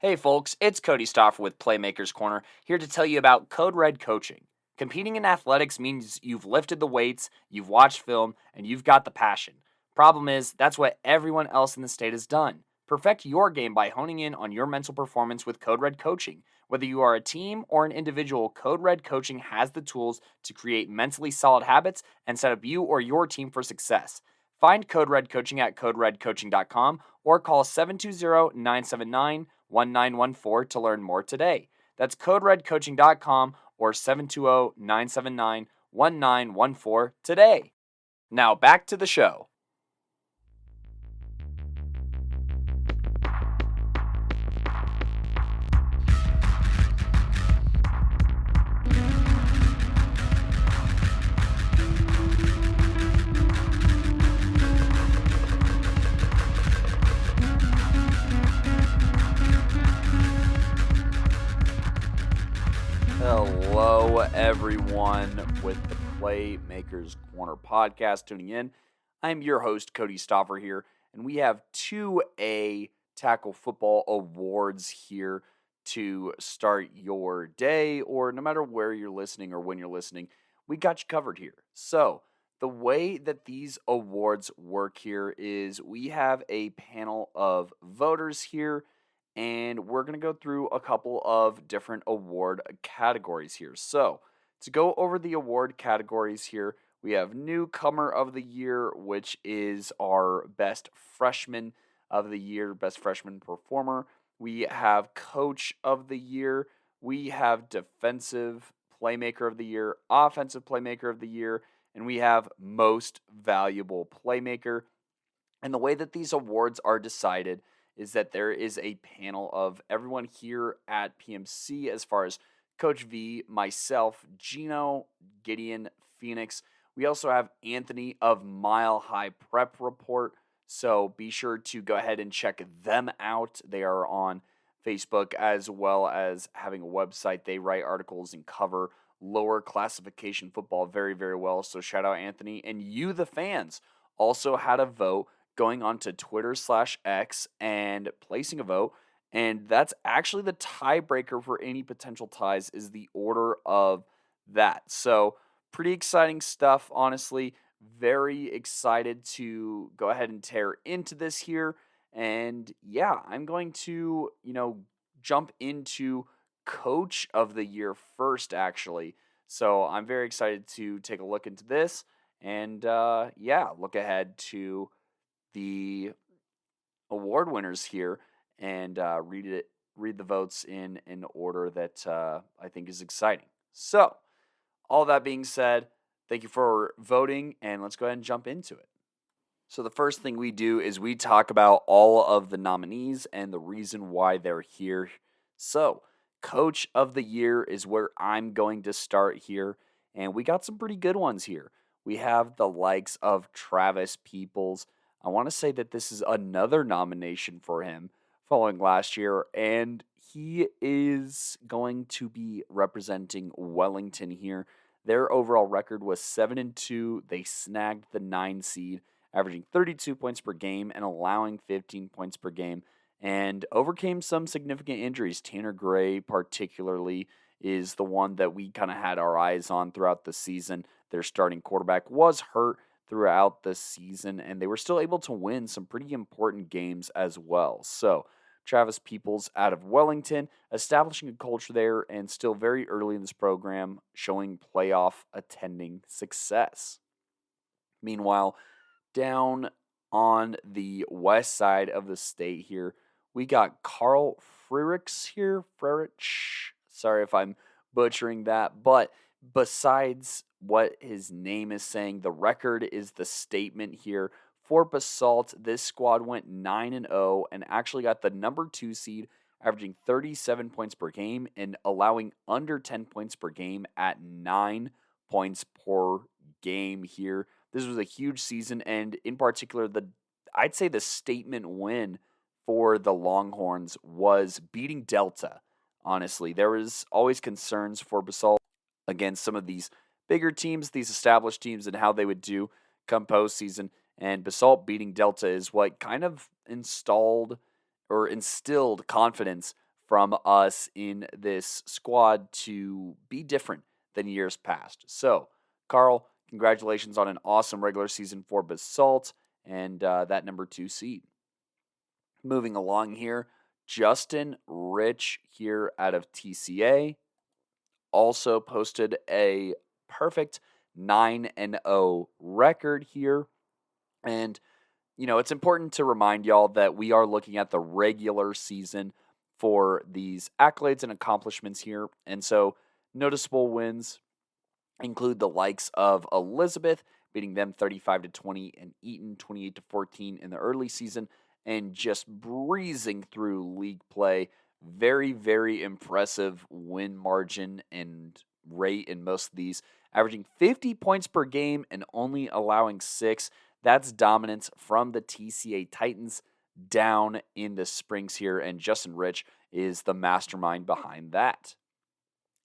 Hey folks, it's Cody Stoffer with Playmakers Corner, here to tell you about Code Red coaching. Competing in athletics means you've lifted the weights, you've watched film, and you've got the passion. Problem is, that's what everyone else in the state has done. Perfect your game by honing in on your mental performance with Code Red coaching. Whether you are a team or an individual, Code Red coaching has the tools to create mentally solid habits and set up you or your team for success. Find Code Red Coaching at coderedcoaching.com or call 720-979-1914 to learn more today. That's coderedcoaching.com or 720-979-1914 today. Now back to the show. Hello, everyone, with the Playmakers Corner podcast tuning in. I'm your host, Cody Stoffer here, and we have 2A Tackle Football Awards here to start your day, or no matter where you're listening or when you're listening, we got you covered here. So, the way that these awards work here is we have a panel of voters here, and we're going to go through a couple of different award categories here. So, to go over the award categories here, we have Newcomer of the Year, which is our best freshman of the year, best freshman performer. We have Coach of the Year. We have Defensive Playmaker of the Year, Offensive Playmaker of the Year, and we have Most Valuable Playmaker. And the way that these awards are decided is that there is a panel of everyone here at PMC, as far as Coach V, myself, Gino, Gideon, Phoenix. We also have Anthony of Mile High Prep Report, so be sure to go ahead and check them out. They are on Facebook as well as having a website. They write articles and cover lower classification football very, very well, so shout out Anthony. And you, the fans, also had a vote going on to Twitter/X and placing a vote. And that's actually the tiebreaker for any potential ties, is the order of that. So pretty exciting stuff, honestly. Very excited to go ahead and tear into this here. And yeah, I'm going to, jump into Coach of the Year first, actually. So I'm very excited to take a look into this and, look ahead to the award winners here and read the votes in an order that I think is exciting. So, all that being said, thank you for voting, and let's go ahead and jump into it. So the first thing we do is we talk about all of the nominees and the reason why they're here. So, Coach of the Year is where I'm going to start here, and we got some pretty good ones here. We have the likes of Travis Peoples. I want to say that this is another nomination for him following last year, and he is going to be representing Wellington here. Their overall record was 7-2. They snagged the 9 seed, averaging 32 points per game and allowing 15 points per game, and overcame some significant injuries. Tanner Gray, particularly, is the one that we kind of had our eyes on throughout the season. Their starting quarterback was hurt throughout the season, and they were still able to win some pretty important games as well. So, Travis Peoples out of Wellington, establishing a culture there and still very early in this program, showing playoff attending success. Meanwhile, down on the west side of the state here, we got Carl Frerichs here. Sorry if I'm butchering that, but besides what his name is saying, the record is the statement here. For Basalt, this squad went 9-0 and actually got the number 2 seed, averaging 37 points per game and allowing under 10 points per game at 9 points per game here. This was a huge season, and in particular, I'd say the statement win for the Longhorns was beating Delta. Honestly, there was always concerns for Basalt against some of these bigger teams, these established teams, and how they would do come postseason. And Basalt beating Delta is what kind of instilled confidence from us in this squad to be different than years past. So, Carl, congratulations on an awesome regular season for Basalt and that number 2 seed. Moving along here, Justin Rich here out of TCA also posted a perfect 9-0 record here. And, it's important to remind y'all that we are looking at the regular season for these accolades and accomplishments here. And so noticeable wins include the likes of Elizabeth, beating them 35-20, and Eaton 28-14 in the early season, and just breezing through league play. Very, very impressive win margin and rate in most of these, averaging 50 points per game and only allowing 6. That's dominance from the TCA Titans down in the Springs here, and Justin Rich is the mastermind behind that.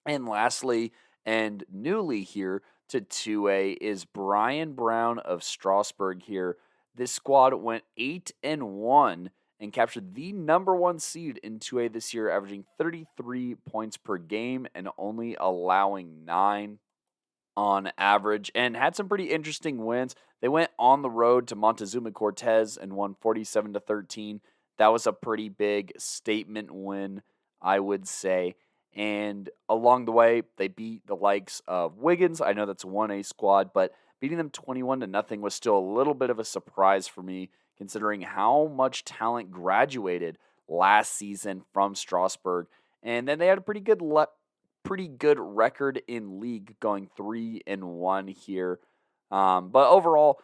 And lastly, and newly here to 2A is Brian Brown of Strasburg here. This squad went 8-1 and captured the number 1 seed in 2A this year, averaging 33 points per game and only allowing 9 on average, and had some pretty interesting wins. They went on the road to Montezuma Cortez and won 47-13. That was a pretty big statement win, I would say. And along the way, they beat the likes of Wiggins. I know that's a 1A squad, but beating them 21-0 was still a little bit of a surprise for me, considering how much talent graduated last season from Strasburg. And then they had a pretty good record in league, going 3-1 here. But overall,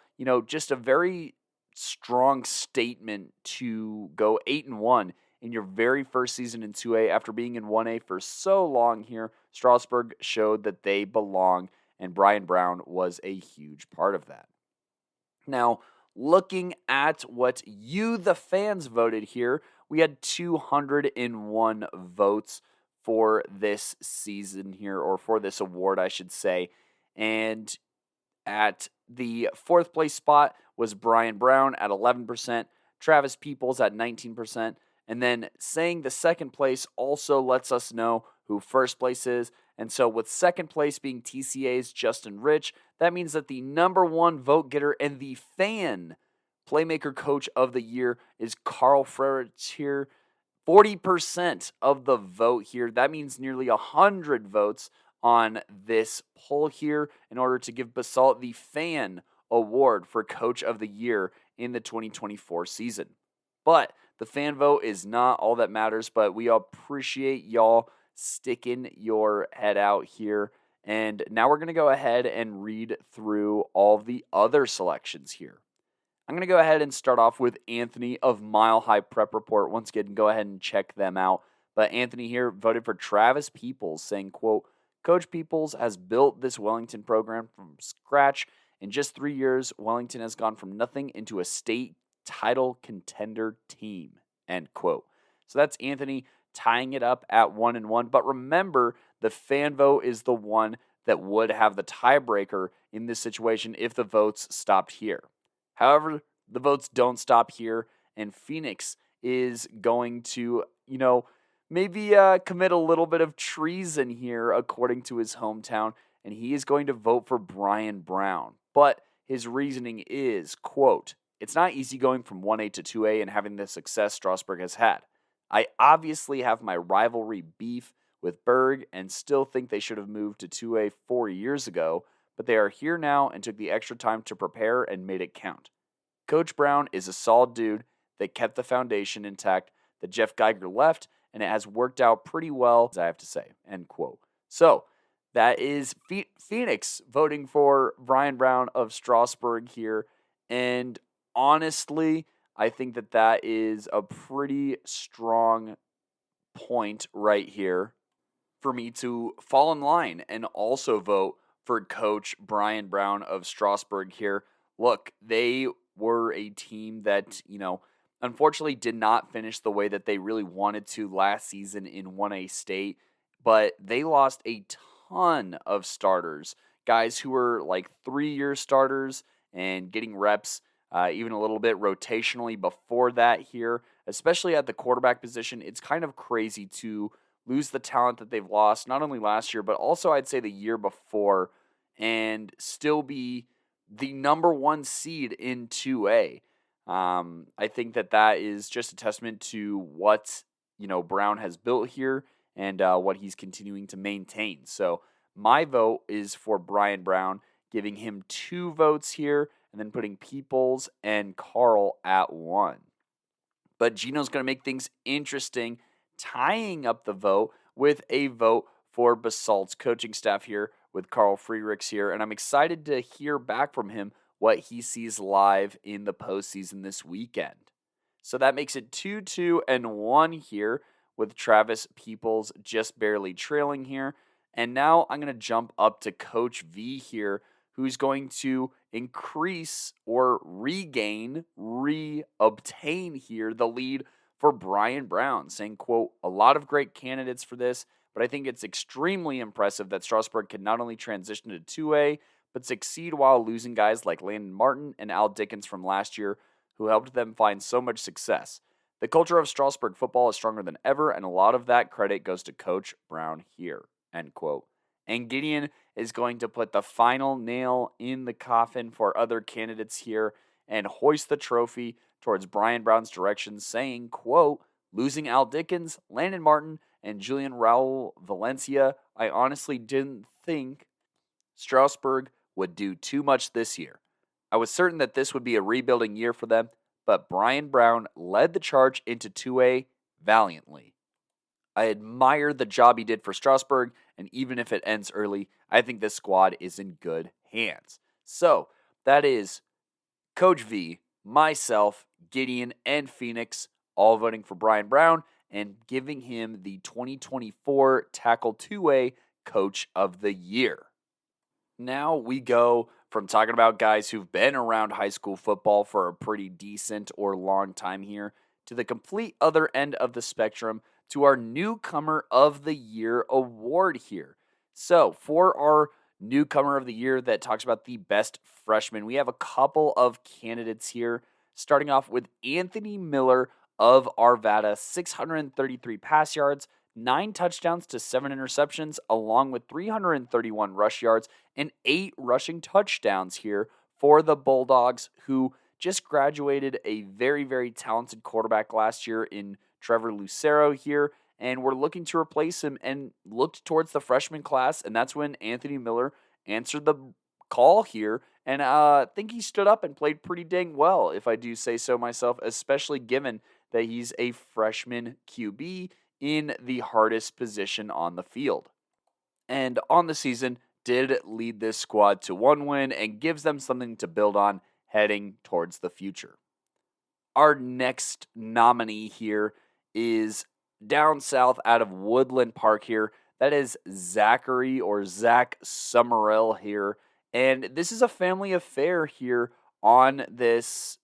just a very strong statement to go 8-1 in your very first season in 2A after being in 1A for so long here. Strasburg showed that they belong, and Brian Brown was a huge part of that. Now, looking at what you, the fans, voted here, we had 201 votes for this season here, or for this award, I should say. And at the 4th place spot was Brian Brown at 11%, Travis Peoples at 19%, and then saying the 2nd place also lets us know who 1st place is. And so with 2nd place being TCA's Justin Rich, that means that the number 1 vote getter and the fan Playmaker Coach of the Year is Carl Freritz here. 40% of the vote here. That means nearly 100 votes on this poll here in order to give Basalt the fan award for Coach of the Year in the 2024 season. But the fan vote is not all that matters, but we appreciate y'all sticking your head out here. And now we're going to go ahead and read through all the other selections here. I'm going to go ahead and start off with Anthony of Mile High Prep Report. Once again, go ahead and check them out. But Anthony here voted for Travis Peoples, saying, quote, Coach Peoples has built this Wellington program from scratch. In just 3 years, Wellington has gone from nothing into a state title contender team, end quote. So that's Anthony tying it up at 1-1. But remember, the fan vote is the one that would have the tiebreaker in this situation if the votes stopped here. However, the votes don't stop here, and Phoenix is going to, maybe commit a little bit of treason here according to his hometown, and he is going to vote for Brian Brown. But his reasoning is, quote, it's not easy going from 1A to 2A and having the success Strasburg has had. I obviously have my rivalry beef with Berg and still think they should have moved to 2A 4 years ago, but they are here now and took the extra time to prepare and made it count. Coach Brown is a solid dude that kept the foundation intact that Jeff Geiger left, and it has worked out pretty well, as I have to say, end quote. So that is Phoenix voting for Brian Brown of Strasburg here, and honestly, I think that is a pretty strong point right here for me to fall in line and also vote for Coach Brian Brown of Strasburg here. Look, they were a team that, unfortunately did not finish the way that they really wanted to last season in 1A state, but they lost a ton of starters, guys who were like 3-year starters and getting reps even a little bit rotationally before that here. especially at the quarterback position. It's kind of crazy to lose the talent that they've lost, not only last year, but also I'd say the year before, and still be the number one seed in 2A. I think that is just a testament to what, Brown has built here and what he's continuing to maintain. So my vote is for Brian Brown, giving him 2 votes here, and then putting Peoples and Carl at 1. But Gino's going to make things interesting, tying up the vote with a vote for Basalt's coaching staff here with Carl Friedrichs here. And I'm excited to hear back from him what he sees live in the postseason this weekend. So that makes it 2-2-1 here with Travis Peoples just barely trailing here. And now I'm going to jump up to Coach V here, who's going to increase or obtain here the lead for Brian Brown, saying, quote, "A lot of great candidates for this, but I think it's extremely impressive that Strasburg can not only transition to 2A, but succeed while losing guys like Landon Martin and Al Dickens from last year, who helped them find so much success. The culture of Strasburg football is stronger than ever, and a lot of that credit goes to Coach Brown here," end quote. And Gideon is going to put the final nail in the coffin for other candidates here and hoist the trophy towards Brian Brown's direction, saying, quote, "Losing Al Dickens, Landon Martin, and Julian Raul Valencia, I honestly didn't think Strasburg would do too much this year. I was certain that this would be a rebuilding year for them, but Brian Brown led the charge into 2A valiantly. I admire the job he did for Strasburg, and even if it ends early, I think this squad is in good hands." So, that is Coach V, myself, Gideon, and Phoenix all voting for Brian Brown and giving him the 2024 Tackle 2A Coach of the Year. Now we go from talking about guys who've been around high school football for a pretty decent or long time here to the complete other end of the spectrum, to our Newcomer of the Year award here. So, for our Newcomer of the Year that talks about the best freshman, we have a couple of candidates here, starting off with Anthony Miller of Arvada, 633 pass yards, 9 touchdowns to 7 interceptions, along with 331 rush yards and 8 rushing touchdowns here for the Bulldogs, who just graduated a very, very talented quarterback last year in Trevor Lucero here, and we're looking to replace him and looked towards the freshman class, and that's when Anthony Miller answered the call here, and I think he stood up and played pretty dang well, if I do say so myself, especially given that he's a freshman QB in the hardest position on the field. And on the season, did lead this squad to 1 win and gives them something to build on heading towards the future. Our next nominee here is down south out of Woodland Park here. That is Zachary or Zach Summerell here. And this is a family affair here on this,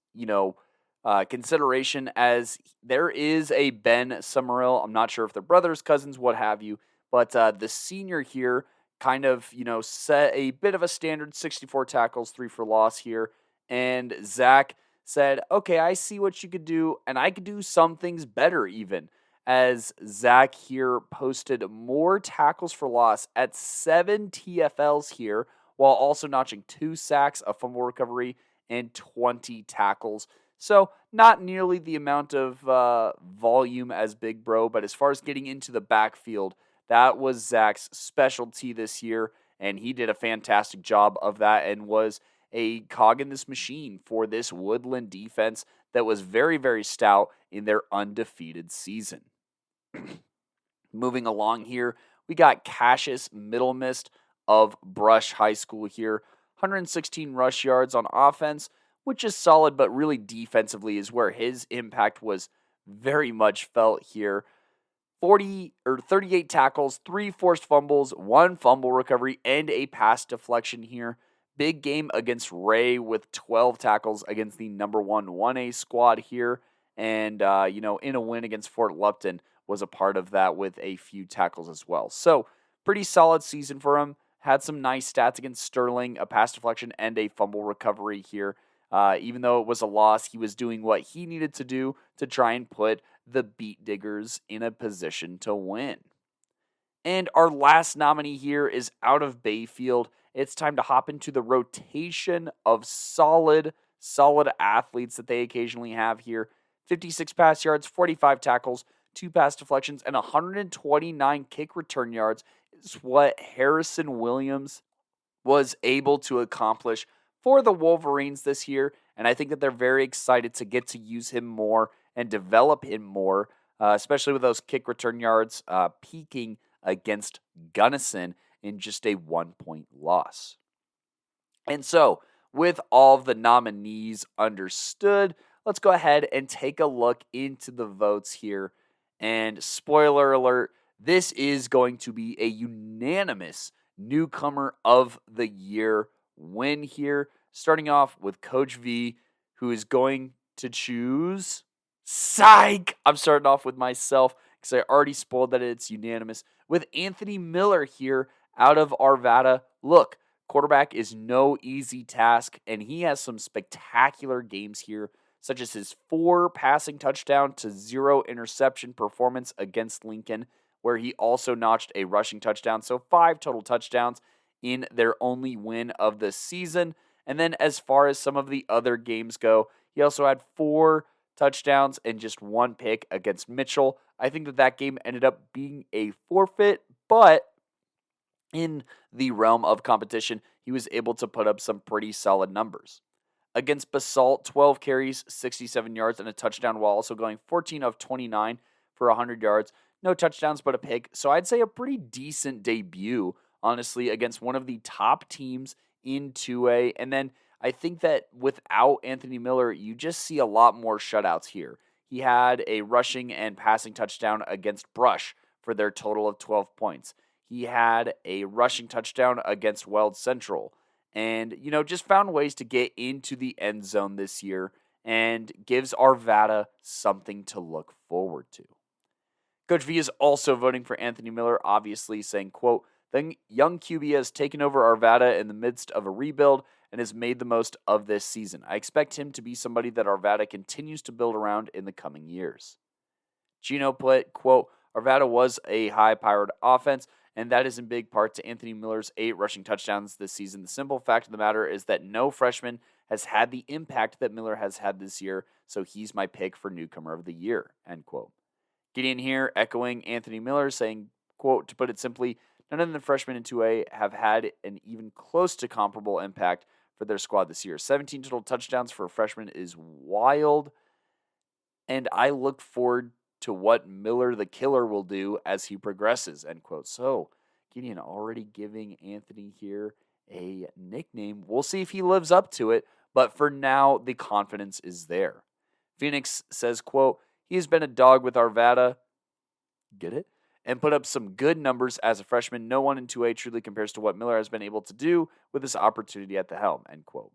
consideration, as there is a Ben Summerell. I'm not sure if they're brothers, cousins, what have you. But the senior here kind of, set a bit of a standard, 64 tackles, 3 for loss here. And Zach said, okay, I see what you could do, and I could do some things better even, as Zach here posted more tackles for loss at 7 TFLs here, while also notching 2 sacks, a fumble recovery, and 20 tackles. So not nearly the amount of volume as Big Bro, but as far as getting into the backfield, that was Zach's specialty this year, and he did a fantastic job of that and was a cog in this machine for this Woodland defense that was very, very stout in their undefeated season. Moving along here, we got Cassius Middlemist of Brush High School here. 116 rush yards on offense, which is solid, but really defensively is where his impact was very much felt here. 38 tackles, 3 forced fumbles, 1 fumble recovery, and a pass deflection here. Big game against Ray with 12 tackles against the number 1A squad here. And, in a win against Fort Lupton was a part of that with a few tackles as well. So, pretty solid season for him. Had some nice stats against Sterling, a pass deflection, and a fumble recovery here. Even though it was a loss, he was doing what he needed to do to try and put the Beat Diggers in a position to win. And our last nominee here is out of Bayfield. It's time to hop into the rotation of solid athletes that they occasionally have here. 56 pass yards, 45 tackles, 2 pass deflections, and 129 kick return yards is what Harrison Williams was able to accomplish for the Wolverines this year. And I think that they're very excited to get to use him more and develop him more, especially with those kick return yards peaking against Gunnison in just a 1-point loss. And so, with all of the nominees understood, let's go ahead and take a look into the votes here. And spoiler alert, this is going to be a unanimous Newcomer of the Year win here. Starting off with Coach V, who is going to choose... Psych! I'm starting off with myself because I already spoiled that it's unanimous. With Anthony Miller here out of Arvada. Look, quarterback is no easy task, and he has some spectacular games here, such as his 4 passing touchdown to 0 interception performance against Lincoln, where he also notched a rushing touchdown. So 5 total touchdowns in their only win of the season. And then as far as some of the other games go, he also had 4 touchdowns and just 1 pick against Mitchell. I think that game ended up being a forfeit, but in the realm of competition, he was able to put up some pretty solid numbers. Against Basalt, 12 carries, 67 yards, and a touchdown, while also going 14 of 29 for 100 yards. No touchdowns, but a pick. So I'd say a pretty decent debut, honestly, against one of the top teams in 2A. And then I think that without Anthony Miller, you just see a lot more shutouts here. He had a rushing and passing touchdown against Brush for their total of 12 points. He had a rushing touchdown against Weld Central. And, just found ways to get into the end zone this year and gives Arvada something to look forward to. Coach V is also voting for Anthony Miller, obviously saying, quote, "The young QB has taken over Arvada in the midst of a rebuild and has made the most of this season. I expect him to be somebody that Arvada continues to build around in the coming years." Gino put, quote, "Arvada was a high-powered offense, and that is in big part to Anthony Miller's 8 rushing touchdowns this season. The simple fact of the matter is that no freshman has had the impact that Miller has had this year, so he's my pick for Newcomer of the Year," end quote. Gideon here echoing Anthony Miller, saying, quote, "To put it simply, none of the freshmen in 2A have had an even close to comparable impact for their squad this year. 17 total touchdowns for a freshman is wild, and I look forward to what Miller the Killer will do as he progresses," end quote. So, Gideon already giving Anthony here a nickname. We'll see if he lives up to it, but for now, the confidence is there. Phoenix says, quote, "He has been a dog with Arvada," get it? "And put up some good numbers as a freshman. No one in 2A truly compares to what Miller has been able to do with this opportunity at the helm," end quote.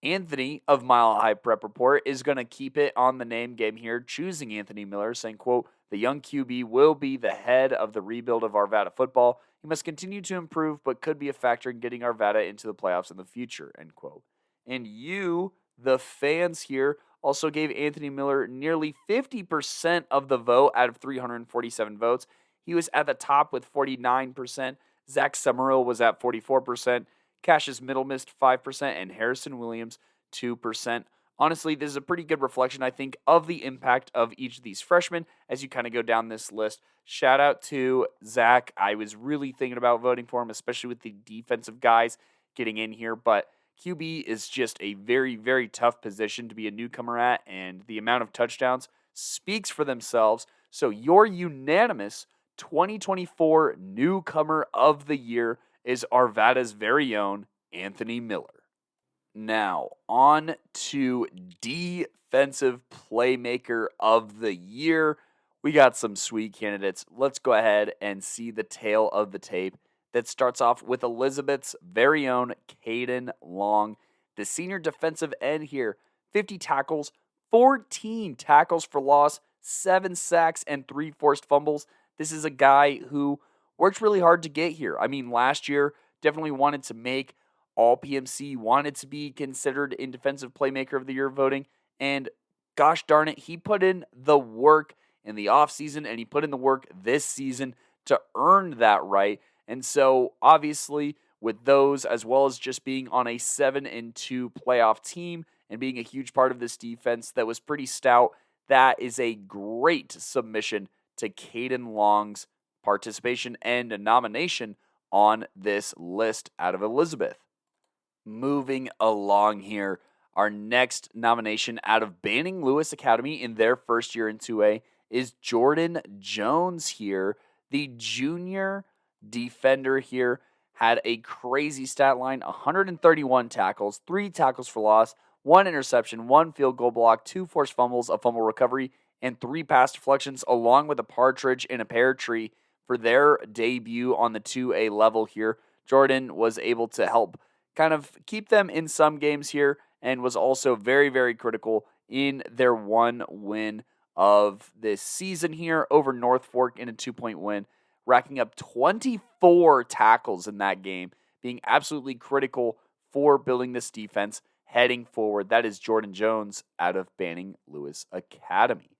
Anthony of Mile High Prep Report is going to keep it on the name game here, choosing Anthony Miller, saying, quote, "The young QB will be the head of the rebuild of Arvada football. He must continue to improve, but could be a factor in getting Arvada into the playoffs in the future," end quote. And you, the fans here, also gave Anthony Miller nearly 50% of the vote out of 347 votes. He was at the top with 49%. Zach Summerall was at 44%. Cassius Middle missed 5%, and Harrison Williams 2%. Honestly, this is a pretty good reflection, I think, of the impact of each of these freshmen as you kind of go down this list. Shout out to Zach. I was really thinking about voting for him, especially with the defensive guys getting in here, but QB is just a very, very tough position to be a newcomer at, and the amount of touchdowns speaks for themselves. So your unanimous 2024 Newcomer of the Year is Arvada's very own Anthony Miller. Now, on to Defensive Playmaker of the Year. We got some sweet candidates. Let's go ahead and see the tail of the tape that starts off with Elizabeth's very own Caden Long, the senior defensive end here. 50 tackles, 14 tackles for loss, 7 sacks, and 3 forced fumbles. This is a guy who worked really hard to get here. I mean, last year, definitely wanted to make all PMC wanted to be considered in Defensive Playmaker of the Year voting. And gosh darn it, he put in the work in the offseason and he put in the work this season to earn that right. And so obviously with those, as well as just being on a 7-2 playoff team and being a huge part of this defense that was pretty stout, that is a great submission to Caden Long's participation and a nomination on this list out of Elizabeth. Moving along here, our next nomination out of Banning Lewis Academy in their first year in 2A is Jordan Jones here. The junior defender here had a crazy stat line, 131 tackles, 3 tackles for loss, 1 interception, 1 field goal block, 2 forced fumbles, a fumble recovery, and 3 pass deflections, along with a partridge in a pear tree for their debut on the 2A level here. Jordan was able to help kind of keep them in some games here and was also very, very critical in their one win of this season here over North Fork in a 2-point win, racking up 24 tackles in that game, being absolutely critical for building this defense heading forward. That is Jordan Jones out of Banning Lewis Academy.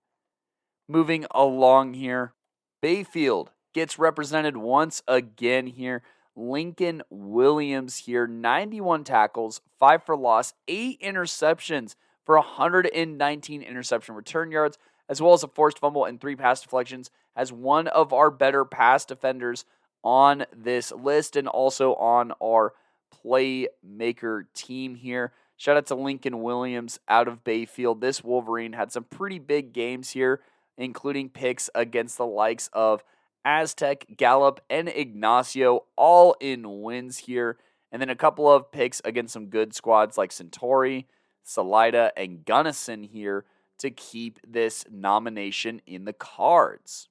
Moving along here, Bayfield gets represented once again here. Lincoln Williams here, 91 tackles, 5 for loss, 8 interceptions for 119 interception return yards, as well as a forced fumble and 3 pass deflections, as one of our better pass defenders on this list and also on our Playmaker team here. Shout out to Lincoln Williams out of Bayfield. This Wolverine had some pretty big games here, including picks against the likes of Aztec, Gallup, and Ignacio, all in wins here. And then a couple of picks against some good squads like Centauri, Salida, and Gunnison here to keep this nomination in the cards.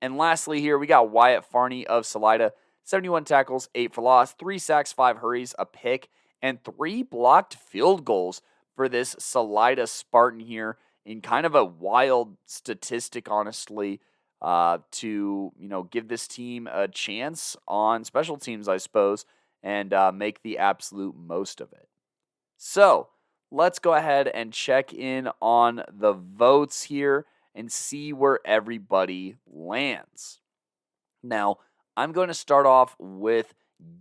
And lastly here, we got Wyatt Farney of Salida, 71 tackles, 8 for loss, 3 sacks, 5 hurries, a pick, and 3 blocked field goals for this Salida Spartan here in kind of a wild statistic, honestly, to give this team a chance on special teams, I suppose, and make the absolute most of it. So let's go ahead and check in on the votes here and see where everybody lands. Now, I'm going to start off with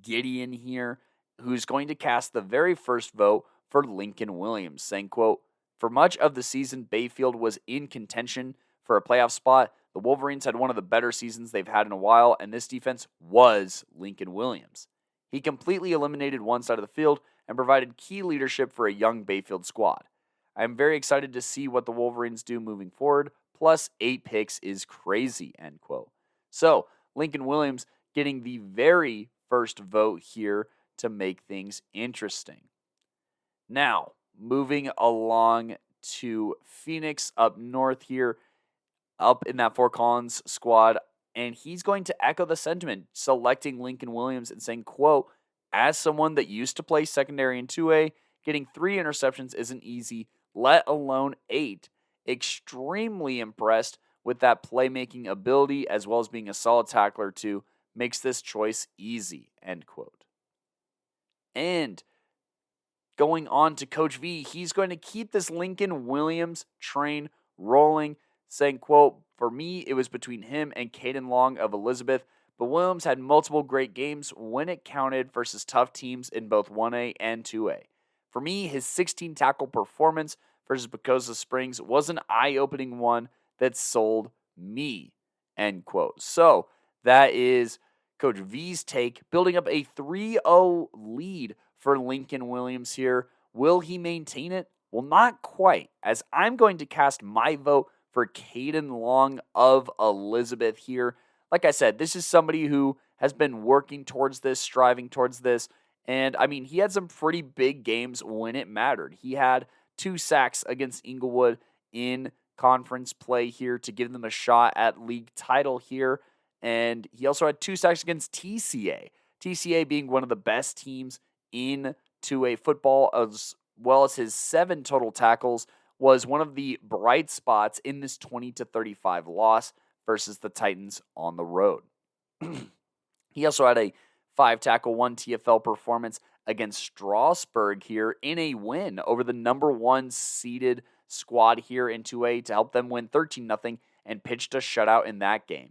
Gideon here, who's going to cast the very first vote for Lincoln Williams, saying, quote, "For much of the season, Bayfield was in contention for a playoff spot. The Wolverines had one of the better seasons they've had in a while, and this defense was Lincoln Williams. He completely eliminated one side of the field and provided key leadership for a young Bayfield squad. I am very excited to see what the Wolverines do moving forward. Plus 8 picks is crazy," end quote. So, Lincoln Williams getting the very first vote here to make things interesting. Now, moving along to Phoenix up north here, up in that Fort Collins squad, and he's going to echo the sentiment, selecting Lincoln Williams and saying, quote, "As someone that used to play secondary in 2A, getting 3 interceptions isn't easy, let alone 8. Extremely impressed with that playmaking ability as well as being a solid tackler too. Makes this choice easy," end quote. And going on to Coach V, he's going to keep this Lincoln Williams train rolling, saying, quote, "For me, it was between him and Caden Long of Elizabeth, but Williams had multiple great games when it counted versus tough teams in both 1A and 2A. For me, his 16 tackle performance versus Pocosa Springs was an eye-opening one that sold me," end quote. So that is Coach V's take, building up a 3-0 lead for Lincoln Williams here. Will he maintain it? Well, not quite, as I'm going to cast my vote for Caden Long of Elizabeth here. Like I said, this is somebody who has been working towards this, striving towards this, and I mean, he had some pretty big games when it mattered. He had 2 sacks against Inglewood in conference play here to give them a shot at league title here, and he also had 2 sacks against TCA. TCA being one of the best teams in 2A football, as well as his 7 total tackles was one of the bright spots in this 20-35 loss versus the Titans on the road. He also had a 5 tackle, 1 TFL performance against Strasburg here in a win over the number 1 seeded squad here in 2A to help them win 13-0 and pitched a shutout in that game.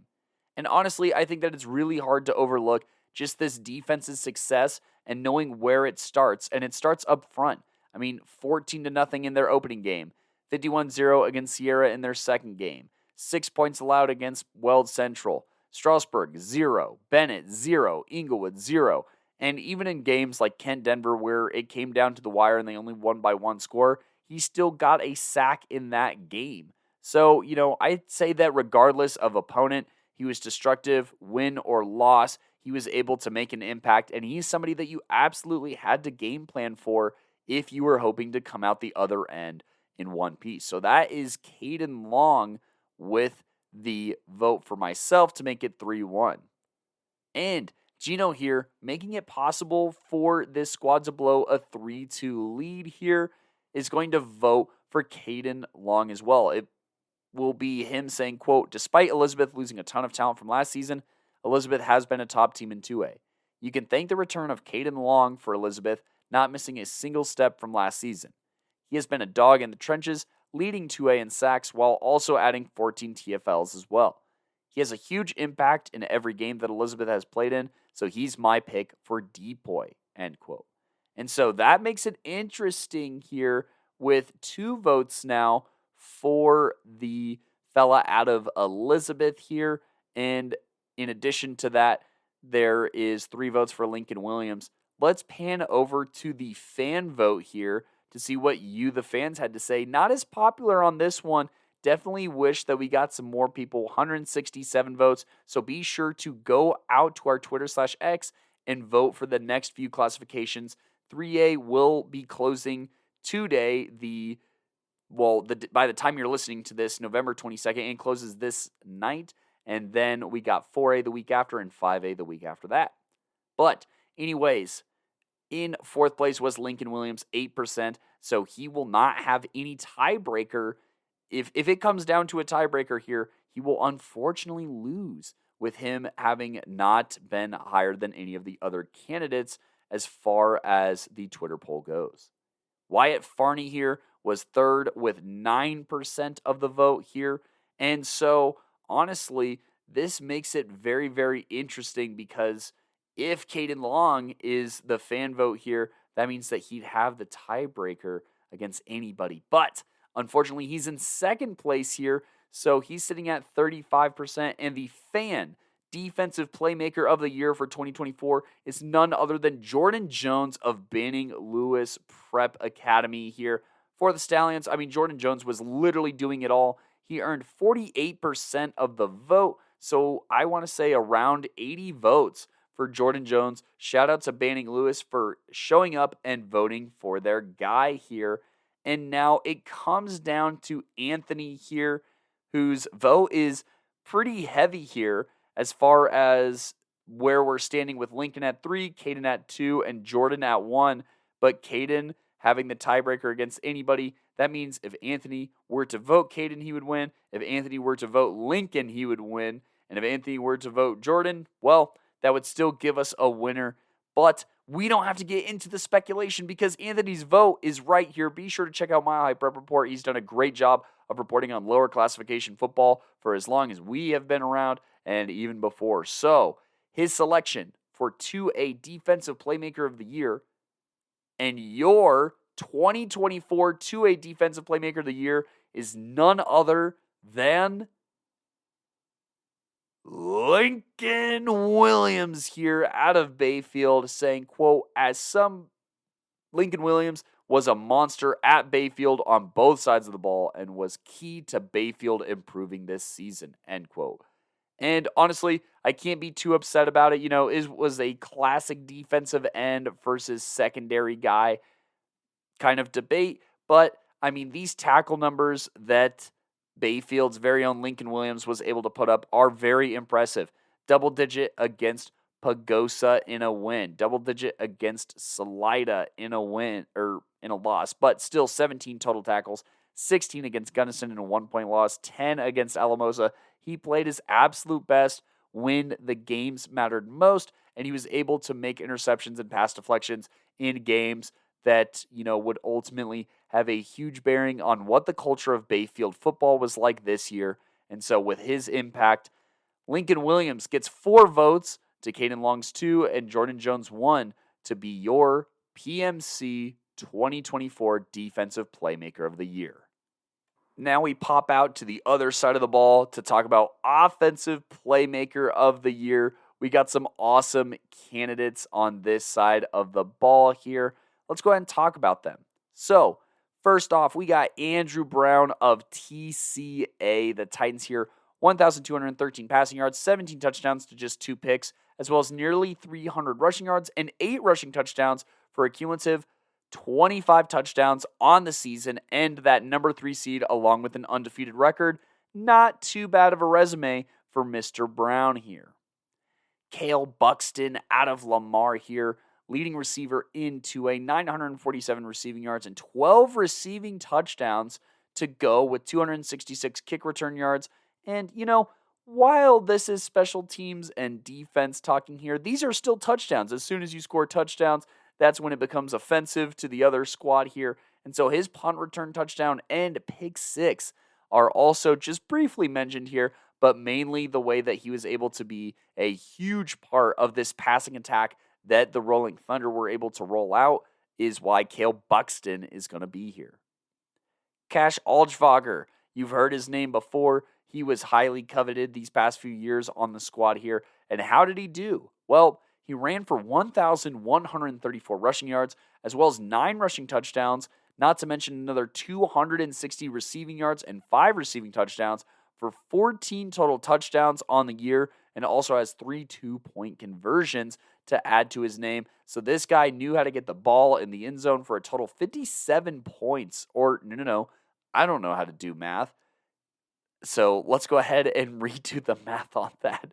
And honestly, I think that it's really hard to overlook just this defense's success and knowing where it starts. And it starts up front. I mean, 14-0 in their opening game, 51-0 against Sierra in their second game, 6 points allowed against Weld Central, Strasburg 0, Bennett 0, Inglewood 0. And even in games like Kent Denver, where it came down to the wire and they only won by 1 score, he still got a sack in that game. So, I'd say that regardless of opponent, he was destructive, win or loss. He was able to make an impact, and he's somebody that you absolutely had to game plan for if you were hoping to come out the other end in one piece. So that is Caden Long with the vote for myself to make it 3-1. And Gino here, making it possible for this squad to blow a 3-2 lead here, is going to vote for Caden Long as well. It will be him saying, quote, despite Elizabeth losing a ton of talent from last season, Elizabeth has been a top team in 2A. You can thank the return of Caden Long for Elizabeth not missing a single step from last season. He has been a dog in the trenches, leading 2A in sacks while also adding 14 TFLs as well. He has a huge impact in every game that Elizabeth has played in, so he's my pick for Depoy, end quote. And so that makes it interesting here with 2 votes now for the fella out of Elizabeth here. And in addition to that, there is 3 votes for Lincoln Williams. Let's pan over to the fan vote here to see what you, the fans, had to say. Not as popular on this one. Definitely wish that we got some more people, 167 votes. So be sure to go out to our Twitter/X and vote for the next few classifications. 3A will be closing today, by the time you're listening to this, November 22nd, and closes this night. And then we got 4A the week after and 5A the week after that. But anyways, in 4th place was Lincoln Williams, 8%. So he will not have any tiebreaker. If it comes down to a tiebreaker here, he will unfortunately lose with him having not been higher than any of the other candidates as far as the Twitter poll goes. Wyatt Farney here was 3rd with 9% of the vote here. And so, honestly, this makes it very, very interesting because if Caden Long is the fan vote here, that means that he'd have the tiebreaker against anybody. But unfortunately, he's in 2nd place here, so he's sitting at 35%, and the fan defensive playmaker of the year for 2024 is none other than Jordan Jones of Banning Lewis Prep Academy here for the Stallions. I mean, Jordan Jones was literally doing it all. He earned 48% of the vote, so I want to say around 80 votes for Jordan Jones. Shout out to Banning Lewis for showing up and voting for their guy here. And now it comes down to Anthony here, whose vote is pretty heavy here as far as where we're standing with Lincoln at 3, Caden at 2, and Jordan at 1. But Caden having the tiebreaker against anybody, that means if Anthony were to vote Caden, he would win. If Anthony were to vote Lincoln, he would win. And if Anthony were to vote Jordan, well, that would still give us a winner. But we don't have to get into the speculation because Anthony's vote is right here. Be sure to check out Mile High Prep Report. He's done a great job of reporting on lower classification football for as long as we have been around and even before. So his selection for 2A Defensive Playmaker of the Year and your 2024 2A Defensive Playmaker of the Year is none other than Lincoln Williams here out of Bayfield, saying, quote, as some Lincoln Williams was a monster at Bayfield on both sides of the ball and was key to Bayfield improving this season, end quote. And honestly, I can't be too upset about it. It was a classic defensive end versus secondary guy kind of debate. But, I mean, these tackle numbers that Bayfield's very own Lincoln Williams was able to put up are very impressive. Double-digit against Pagosa in a win. Double-digit against Salida in a win, or in a loss. But still 17 total tackles. 16 against Gunnison in a 1-point loss. 10 against Alamosa. He played his absolute best when the games mattered most. and he was able to make interceptions and pass deflections in games that, would ultimately have a huge bearing on what the culture of Bayfield football was like this year. And so with his impact, Lincoln Williams gets 4 votes, to Caden Long's 2, and Jordan Jones 1 to be your PMC 2024 Defensive Playmaker of the Year. Now we pop out to the other side of the ball to talk about Offensive Playmaker of the Year. We got some awesome candidates on this side of the ball here. Let's go ahead and talk about them. So, first off, we got Andrew Brown of TCA. The Titans here, 1,213 passing yards, 17 touchdowns to just 2 picks, as well as nearly 300 rushing yards and 8 rushing touchdowns for a cumulative 25 touchdowns on the season, and that number 3 seed along with an undefeated record. Not too bad of a resume for Mr. Brown here. Cale Buxton out of Lamar here, leading receiver into a 947 receiving yards and 12 receiving touchdowns to go with 266 kick return yards. And, while this is special teams and defense talking here, these are still touchdowns. As soon as you score touchdowns, that's when it becomes offensive to the other squad here. And so his punt return touchdown and pick 6 are also just briefly mentioned here, but mainly the way that he was able to be a huge part of this passing attack that the Rolling Thunder were able to roll out is why Cale Buxton is going to be here. Cash Algevager, you've heard his name before. He was highly coveted these past few years on the squad here. And how did he do? Well, he ran for 1,134 rushing yards, as well as 9 rushing touchdowns, not to mention another 260 receiving yards and 5 receiving touchdowns for 14 total touchdowns on the year, and also has 3 2-point conversions to add to his name. So this guy knew how to get the ball in the end zone for a total 57 points. Or, no, I don't know how to do math. So let's go ahead and redo the math on that.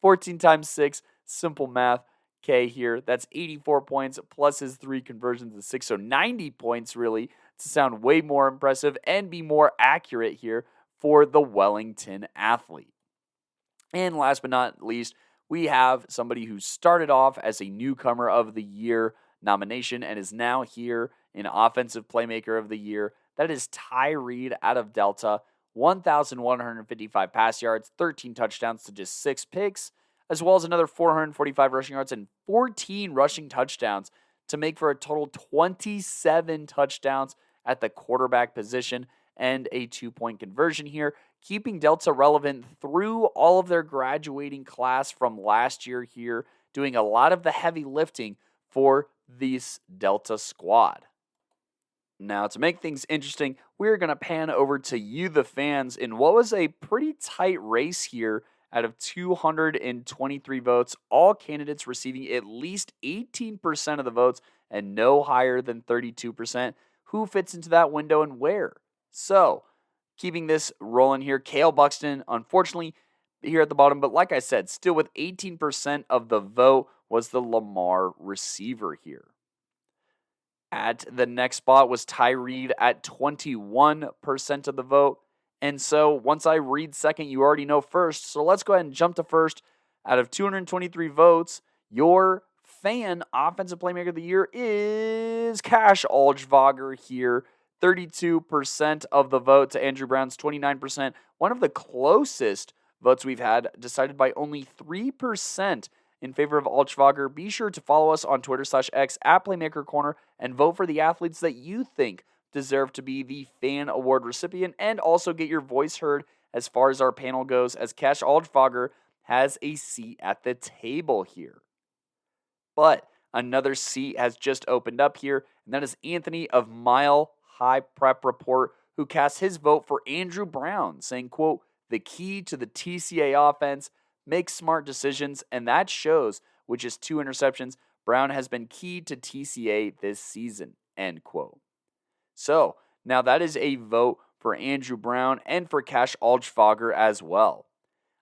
14 times 6, simple math. K here, that's 84 points plus his 3 conversions of 6. So 90 points really, to sound way more impressive and be more accurate here for the Wellington athlete. And last but not least, we have somebody who started off as a Newcomer of the Year nomination and is now here in Offensive Playmaker of the Year. That is Ty Reed out of Delta. 1,155 pass yards, 13 touchdowns to just 6 picks, as well as another 445 rushing yards and 14 rushing touchdowns to make for a total 27 touchdowns at the quarterback position and a 2-point conversion here, keeping Delta relevant through all of their graduating class from last year here, doing a lot of the heavy lifting for this Delta squad. Now, to make things interesting, we're going to pan over to you, the fans, in what was a pretty tight race here out of 223 votes, all candidates receiving at least 18% of the votes and no higher than 32%. Who fits into that window and where? So, keeping this rolling here, Cale Buxton, unfortunately, here at the bottom, but like I said, still with 18% of the vote was the Lamar receiver here. At the next spot was Ty Reed at 21% of the vote. And so once I read second, you already know first. So let's go ahead and jump to first. Out of 223 votes, your fan Offensive Playmaker of the Year is Cash Algevager here. 32% of the vote to Andrew Brown's 29%. One of the closest votes we've had, decided by only 3% in favor of Algevager. Be sure to follow us on Twitter/X at Playmaker Corner and vote for the athletes that you think deserve to be the fan award recipient, and also get your voice heard as far as our panel goes, as Cash Algevager has a seat at the table here. But another seat has just opened up here, and that is Anthony of Mile High Prep Report, who cast his vote for Andrew Brown, saying, quote, "The key to the TCA offense, make smart decisions, and that shows, which is 2 interceptions. Brown has been key to TCA this season," end quote. So, now that is a vote for Andrew Brown and for Cash Algevager as well.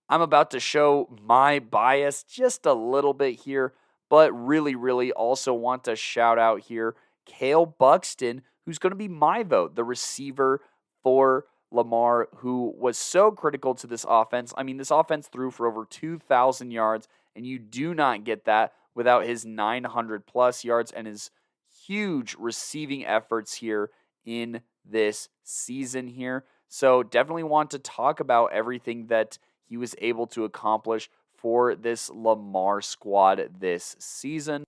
I'm about to show my bias just a little bit here, but really also want to shout out here Cale Buxton, who's going to be my vote, the receiver for Lamar, who was so critical to this offense. I mean, this offense threw for over 2,000 yards, and you do not get that without his 900 plus yards and his huge receiving efforts here in this season here. So definitely want to talk about everything that he was able to accomplish for this Lamar squad this season,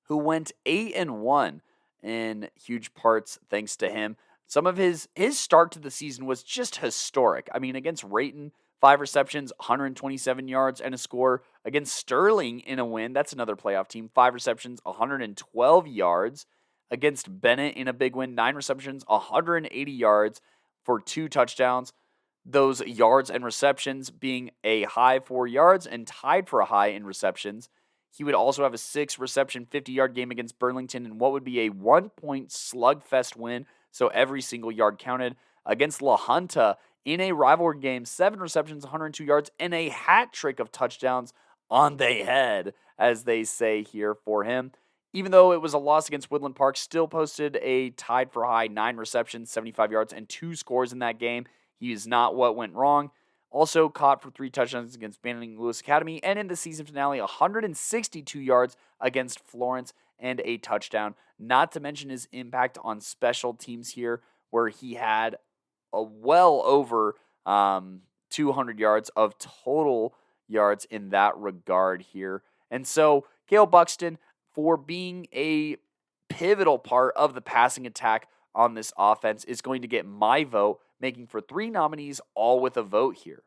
who went 8-1 in huge parts thanks to him. Some of his start to the season was just historic. I mean, against Rayton, 5 receptions, 127 yards, and a score. Against Sterling in a win, that's another playoff team, 5 receptions, 112 yards. Against Bennett in a big win, 9 receptions, 180 yards for 2 touchdowns. Those yards and receptions being a high 4 yards and tied for a high in receptions. He would also have a 6 reception, 50-yard game against Burlington in what would be a 1-point slugfest win. So every single yard counted. Against La Junta in a rivalry game, 7 receptions, 102 yards, and a hat trick of touchdowns on the head, as they say here for him. Even though it was a loss against Woodland Park, still posted a tied for high 9 receptions, 75 yards, and 2 scores in that game. He is not what went wrong. Also caught for 3 touchdowns against Banning Lewis Academy, and in the season finale, 162 yards against Florence and a touchdown. Not to mention his impact on special teams here, where he had a well over 200 yards of total yards in that regard here. And so, Cale Buxton, for being a pivotal part of the passing attack on this offense, is going to get my vote, making for 3 nominees, all with a vote here.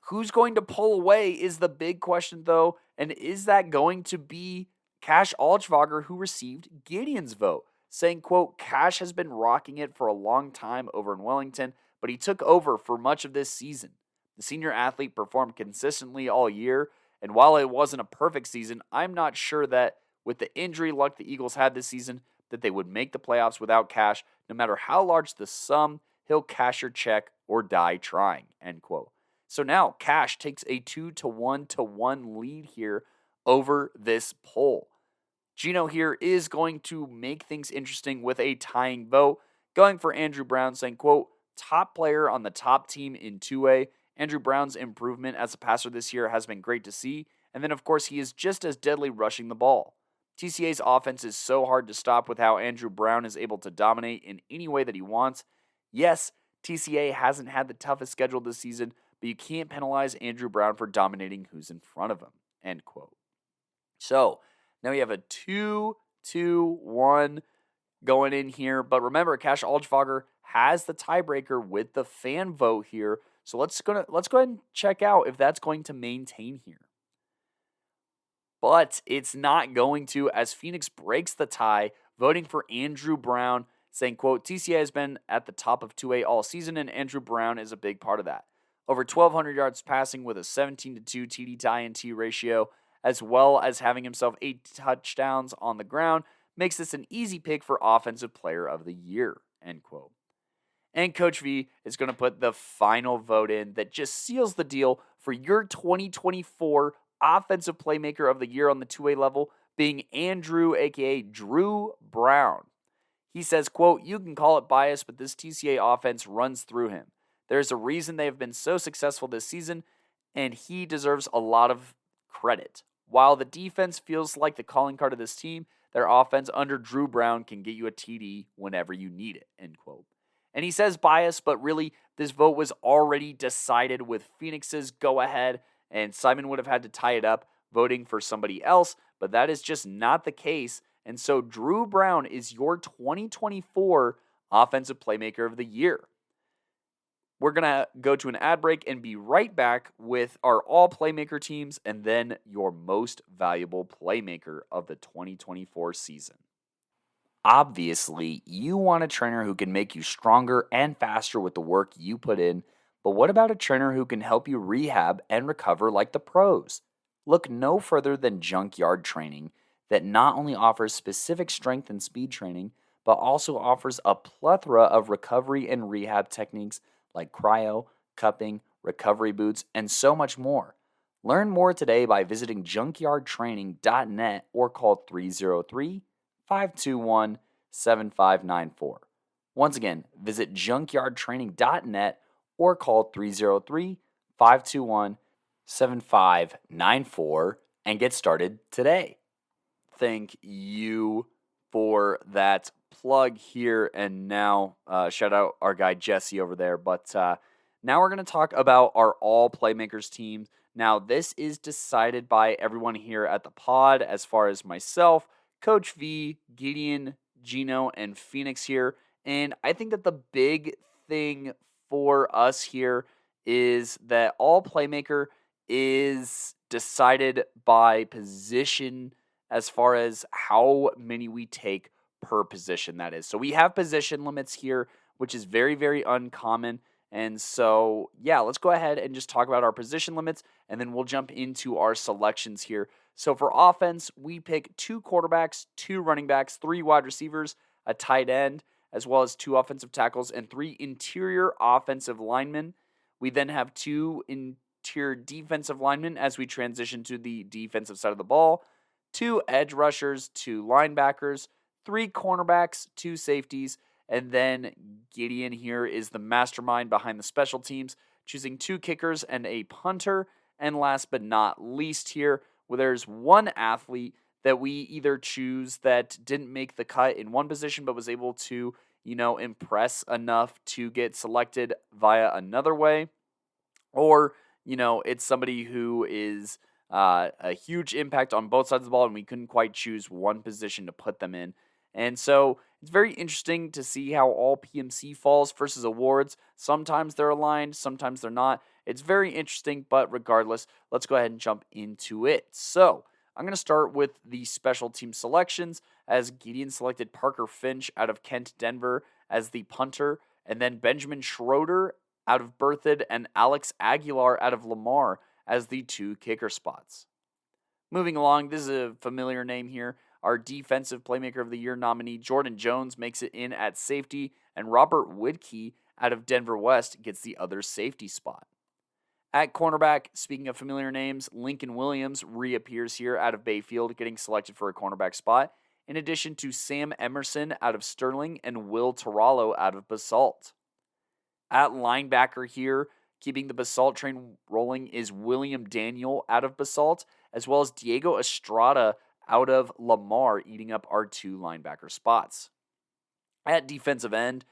Who's going to pull away is the big question, though, and is that going to be Cash Alchvager, who received Gideon's vote, saying, quote, Cash has been rocking it for a long time over in Wellington, but he took over for much of this season. The senior athlete performed consistently all year, and while it wasn't a perfect season, I'm not sure that with the injury luck the Eagles had this season, that they would make the playoffs without Cash. No matter how large the sum, he'll cash your check or die trying, end quote. So now Cash takes a 2-1 lead here over this poll. Gino here is going to make things interesting with a tying vote, going for Andrew Brown, saying, quote, top player on the top team in 2A. Andrew Brown's improvement as a passer this year has been great to see. And then, of course, he is just as deadly rushing the ball. TCA's offense is so hard to stop with how Andrew Brown is able to dominate in any way that he wants. Yes, TCA hasn't had the toughest schedule this season, but you can't penalize Andrew Brown for dominating who's in front of him, end quote. So, now we have a 2-1 going in here. But remember, Cash Alchvager has the tiebreaker with the fan vote here. So let's go ahead and check out if that's going to maintain here. But it's not going to, as Phoenix breaks the tie, voting for Andrew Brown, saying, quote, TCA has been at the top of 2A all season, and Andrew Brown is a big part of that. Over 1,200 yards passing with a 17-2 TD to INT ratio, as well as having himself 8 touchdowns on the ground, makes this an easy pick for Offensive Player of the Year, end quote. And Coach V is going to put the final vote in that just seals the deal for your 2024 Offensive Playmaker of the Year on the 2A level, being Andrew, a.k.a. Drew Brown. He says, quote, you can call it bias, but this TCA offense runs through him. There's a reason they have been so successful this season, and he deserves a lot of credit. While the defense feels like the calling card of this team, their offense under Drew Brown can get you a TD whenever you need it, end quote. And he says bias, but really this vote was already decided with Phoenix's go-ahead, and Simon would have had to tie it up voting for somebody else, but that is just not the case. And so Drew Brown is your 2024 Offensive Playmaker of the Year. We're going to go to an ad break and be right back with our All-Playmaker teams and then your most valuable playmaker of the 2024 season. Obviously, you want a trainer who can make you stronger and faster with the work you put in, but what about a trainer who can help you rehab and recover like the pros? Look no further than Junkyard Training, that not only offers specific strength and speed training, but also offers a plethora of recovery and rehab techniques like cryo, cupping, recovery boots, and so much more. Learn more today by visiting junkyardtraining.net or call 303-521-7594. Once again, visit junkyardtraining.net or call 303-521-7594 and get started today. Thank you for that plug here. And now, shout out our guy Jesse over there. But now we're going to talk about our All-Playmakers teams. Now, this is decided by everyone here at the pod, as far as myself, Coach V, Gideon, Gino, and Phoenix here. And I think that the big thing for us here is that All-Playmaker is decided by position as far as how many we take per position, that is. So we have position limits here, which is very, very uncommon. And so, yeah, let's go ahead and just talk about our position limits, and then we'll jump into our selections here. So for offense, we pick 2 quarterbacks, 2 running backs, 3 wide receivers, a tight end, as well as 2 offensive tackles and 3 interior offensive linemen. We then have 2 interior defensive linemen as we transition to the defensive side of the ball, 2 edge rushers, 2 linebackers, 3 cornerbacks, 2 safeties, and then Gideon here is the mastermind behind the special teams, choosing 2 kickers and a punter. And last but not least here, where there's 1 athlete that we either choose that didn't make the cut in one position but was able to, impress enough to get selected via another way, or, it's somebody who is a huge impact on both sides of the ball and we couldn't quite choose one position to put them in. And so it's very interesting to see how all PMC falls versus awards. Sometimes they're aligned, sometimes they're not. It's very interesting, but regardless, let's go ahead and jump into it. So I'm going to start with the special team selections, as Gideon selected Parker Finch out of Kent, Denver as the punter, and then Benjamin Schroeder out of Berthoud and Alex Aguilar out of Lamar as the 2 kicker spots. Moving along, this is a familiar name here. Our Defensive Playmaker of the Year nominee, Jordan Jones, makes it in at safety, and Robert Widke out of Denver West gets the other safety spot. At cornerback, speaking of familiar names, Lincoln Williams reappears here out of Bayfield, getting selected for a cornerback spot, in addition to Sam Emerson out of Sterling and Will Tarallo out of Basalt. At linebacker here, keeping the Basalt train rolling, is William Daniel out of Basalt, as well as Diego Estrada out of Lamar, eating up our 2 linebacker spots. At defensive end,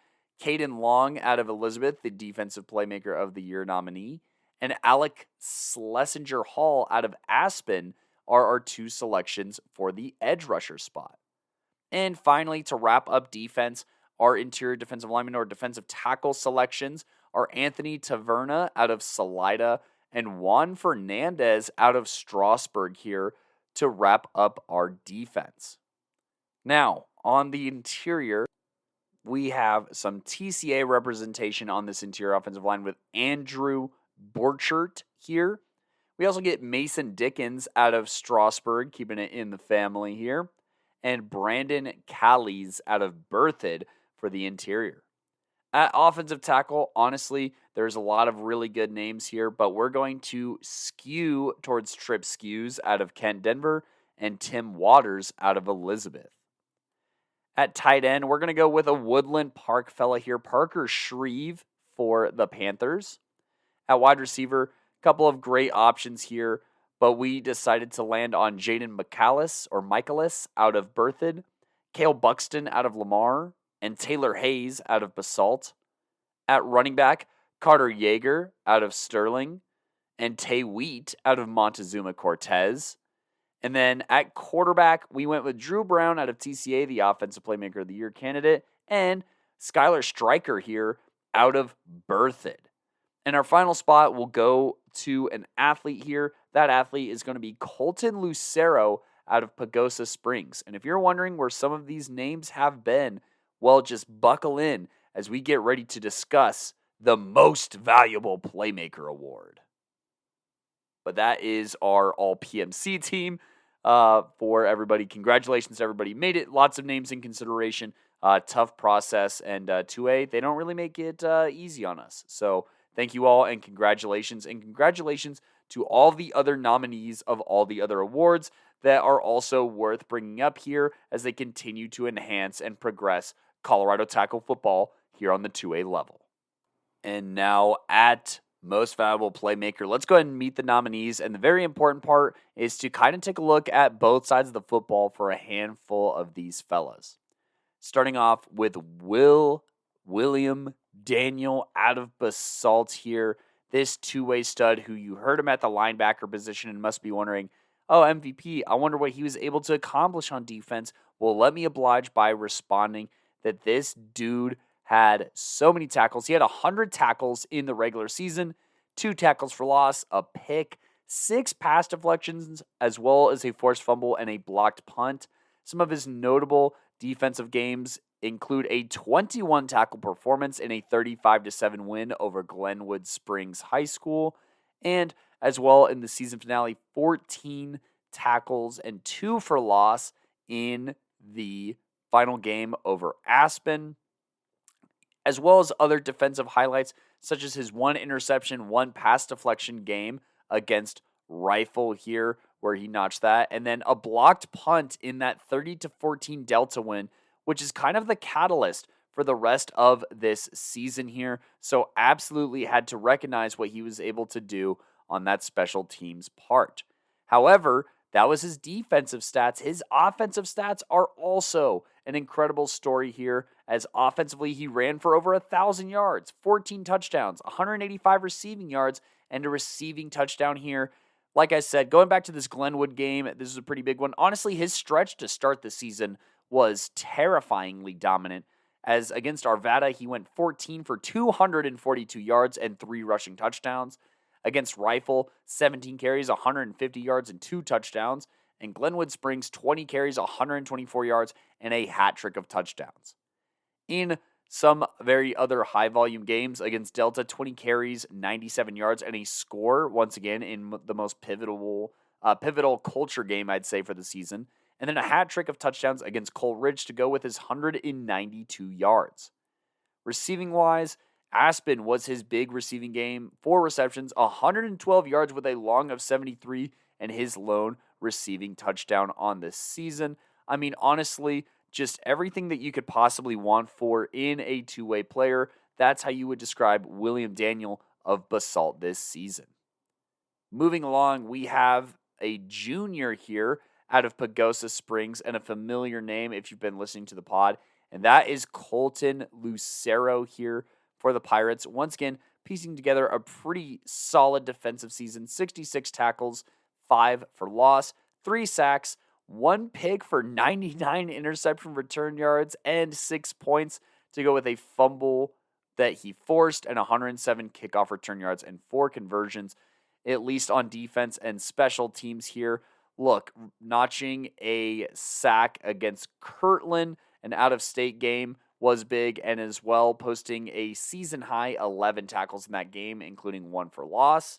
Caden Long out of Elizabeth, the Defensive Playmaker of the Year nominee, and Alec Schlesinger Hall out of Aspen are our 2 selections for the edge rusher spot. And finally, to wrap up defense, our interior defensive lineman or defensive tackle selections are Anthony Taverna out of Salida and Juan Fernandez out of Strasburg here to wrap up our defense. Now, on the interior, we have some TCA representation on this interior offensive line with Andrew Borchert here. We also get Mason Dickens out of Strasburg, keeping it in the family here, and Brandon Callies out of Berthoud for the interior. At offensive tackle, honestly, there's a lot of really good names here, but we're going to skew towards Trip Skews out of Kent, Denver, and Tim Waters out of Elizabeth. At tight end, we're going to go with a Woodland Park fella here, Parker Shreve for the Panthers. At wide receiver, a couple of great options here, but we decided to land on Jaden Michaelis out of Berthoud, Cale Buxton out of Lamar, and Taylor Hayes out of Basalt. At running back, Carter Yeager out of Sterling, and Tay Wheat out of Montezuma Cortez. And then at quarterback, we went with Drew Brown out of TCA, the Offensive Playmaker of the Year candidate, and Skylar Stryker here out of Berthoud. And our final spot will go to an athlete here. That athlete is going to be Colton Lucero out of Pagosa Springs. And if you're wondering where some of these names have been, well, just buckle in as we get ready to discuss the Most Valuable Playmaker Award. But that is our All-PMC team for everybody. Congratulations to everybody. Made it. Lots of names in consideration. Tough process. And 2A, they don't really make it easy on us. So thank you all and congratulations. And congratulations to all the other nominees of all the other awards that are also worth bringing up here as they continue to enhance and progress Colorado tackle football here on the 2A level. And now at Most Valuable Playmaker, let's go ahead and meet the nominees. And the very important part is to kind of take a look at both sides of the football for a handful of these fellas. Starting off with William Daniel out of Basalt here. This two-way stud who you heard him at the linebacker position and must be wondering, oh, MVP, I wonder what he was able to accomplish on defense. Well, let me oblige by responding that this dude had so many tackles. He had 100 tackles in the regular season, 2 tackles for loss, a pick, 6 pass deflections, as well as a forced fumble and a blocked punt. Some of his notable defensive games include a 21 tackle performance in a 35-7 win over Glenwood Springs High School, and as well in the season finale, 14 tackles and 2 for loss in the final game over Aspen, as well as other defensive highlights such as his 1 interception, 1 pass deflection game against Rifle here where he notched that, and then a blocked punt in that 30-14 Delta win, which is kind of the catalyst for the rest of this season here. So absolutely had to recognize what he was able to do on that special teams part. However, that was his defensive stats. His offensive stats are also an incredible story here, as offensively he ran for over 1,000 yards, 14 touchdowns, 185 receiving yards, and a receiving touchdown here. Like I said, going back to this Glenwood game, this is a pretty big one. Honestly, his stretch to start the season was terrifyingly dominant, as against Arvada, he went 14 for 242 yards and 3 rushing touchdowns. Against Rifle, 17 carries, 150 yards, and 2 touchdowns. And Glenwood Springs, 20 carries, 124 yards, and a hat trick of touchdowns. In some very other high-volume games against Delta, 20 carries, 97 yards, and a score, once again, in the most pivotal culture game, I'd say, for the season. And then a hat trick of touchdowns against Coleridge to go with his 192 yards. Receiving-wise, Aspen was his big receiving game. 4 receptions, 112 yards with a long of 73, and his lone receiving touchdown on this season. I mean, honestly, just everything that you could possibly want for in a two-way player. That's how you would describe William Daniel of Basalt this season. Moving along, we have a junior here out of Pagosa Springs, and a familiar name if you've been listening to the pod, and that is Colton Lucero here for the Pirates. Once again, piecing together a pretty solid defensive season, 66 tackles, 5 for loss, 3 sacks, 1 pick for 99 interception return yards, and 6 points to go with a fumble that he forced, and 107 kickoff return yards and 4 conversions, at least on defense and special teams here. Look, notching a sack against Kirtland, an out-of-state game, was big, and as well posting a season-high 11 tackles in that game, including 1 for loss.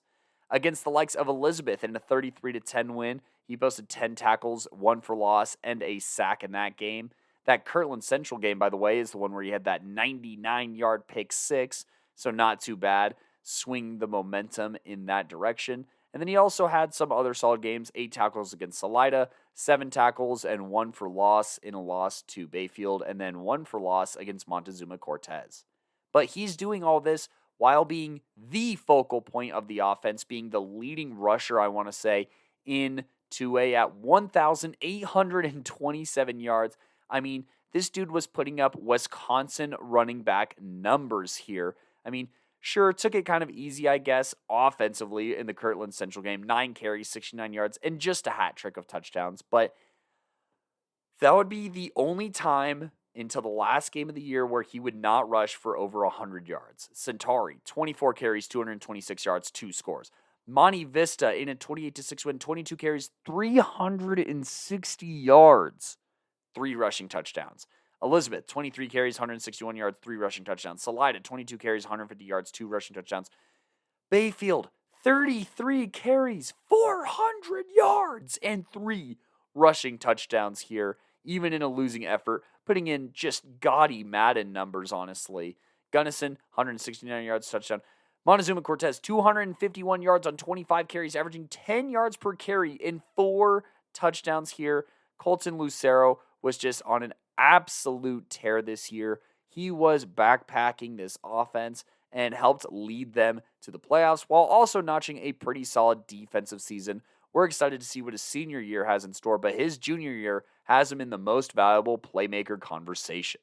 Against the likes of Elizabeth in a 33-10 win, he posted 10 tackles, 1 for loss, and a sack in that game. That Kirtland Central game, by the way, is the one where he had that 99-yard pick 6, so not too bad. Swing the momentum in that direction. And then he also had some other solid games, 8 tackles against Salida, 7 tackles and 1 for loss in a loss to Bayfield, and then 1 for loss against Montezuma Cortez. But he's doing all this while being the focal point of the offense, being the leading rusher, I want to say, in 2A at 1,827 yards. I mean, this dude was putting up Wisconsin running back numbers here. I mean, sure, took it kind of easy, I guess, offensively in the Kirtland Central game. 9 carries, 69 yards, and just a hat trick of touchdowns. But that would be the only time until the last game of the year where he would not rush for over 100 yards. Centauri, 24 carries, 226 yards, 2 scores. Monte Vista in a 28-6 win, 22 carries, 360 yards, 3 rushing touchdowns. Elizabeth, 23 carries, 161 yards, 3 rushing touchdowns. Salida, 22 carries, 150 yards, 2 rushing touchdowns. Bayfield, 33 carries, 400 yards, and 3 rushing touchdowns here, even in a losing effort, putting in just gaudy Madden numbers, honestly. Gunnison, 169 yards, touchdown. Montezuma Cortez, 251 yards on 25 carries, averaging 10 yards per carry in 4 touchdowns here. Colton Lucero was just on an absolute tear this year. He was backpacking this offense and helped lead them to the playoffs while also notching a pretty solid defensive season. We're excited to see what his senior year has in store, but his junior year has him in the most valuable playmaker conversation.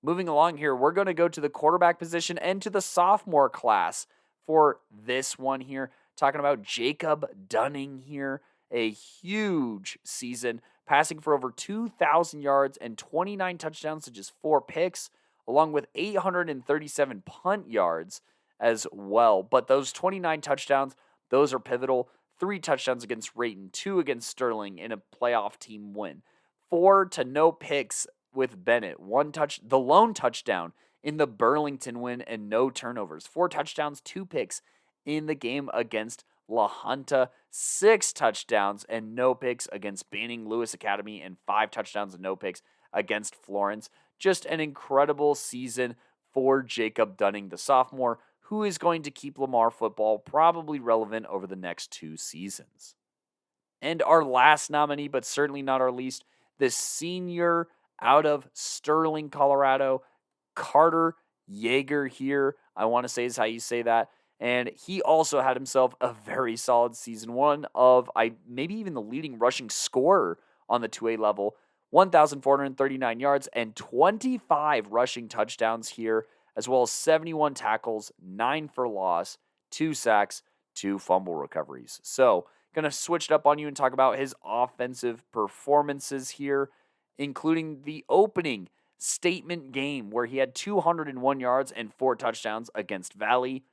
Moving along here, we're going to go to the quarterback position and to the sophomore class for this one here. Talking about Jacob Dunning here, a huge season, passing for over 2,000 yards and 29 touchdowns to just 4 picks, along with 837 punt yards as well. But those 29 touchdowns, those are pivotal. 3 touchdowns against Rayton, 2 against Sterling in a playoff team win. 4 to no picks with Bennett. The lone touchdown in the Burlington win and no turnovers. 4 touchdowns, 2 picks in the game against La Junta. 6 touchdowns and no picks against Banning Lewis Academy and 5 touchdowns and no picks against Florence. Just an incredible season for Jacob Dunning, the sophomore, who is going to keep Lamar football probably relevant over the next 2 seasons. And our last nominee, but certainly not our least, the senior out of Sterling, Colorado, Carter Yeager here, I want to say is how you say that. And he also had himself a very solid season. One of, maybe even the leading rushing scorer on the 2A level. 1,439 yards and 25 rushing touchdowns here, as well as 71 tackles, 9 for loss, 2 sacks, 2 fumble recoveries. So, going to switch it up on you and talk about his offensive performances here, including the opening statement game where he had 201 yards and 4 touchdowns against Valley.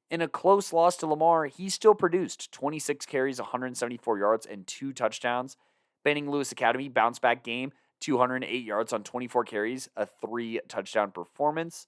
In a close loss to Lamar, he still produced 26 carries, 174 yards, and 2 touchdowns. Banning Lewis Academy bounce back game, 208 yards on 24 carries, a 3-touchdown performance.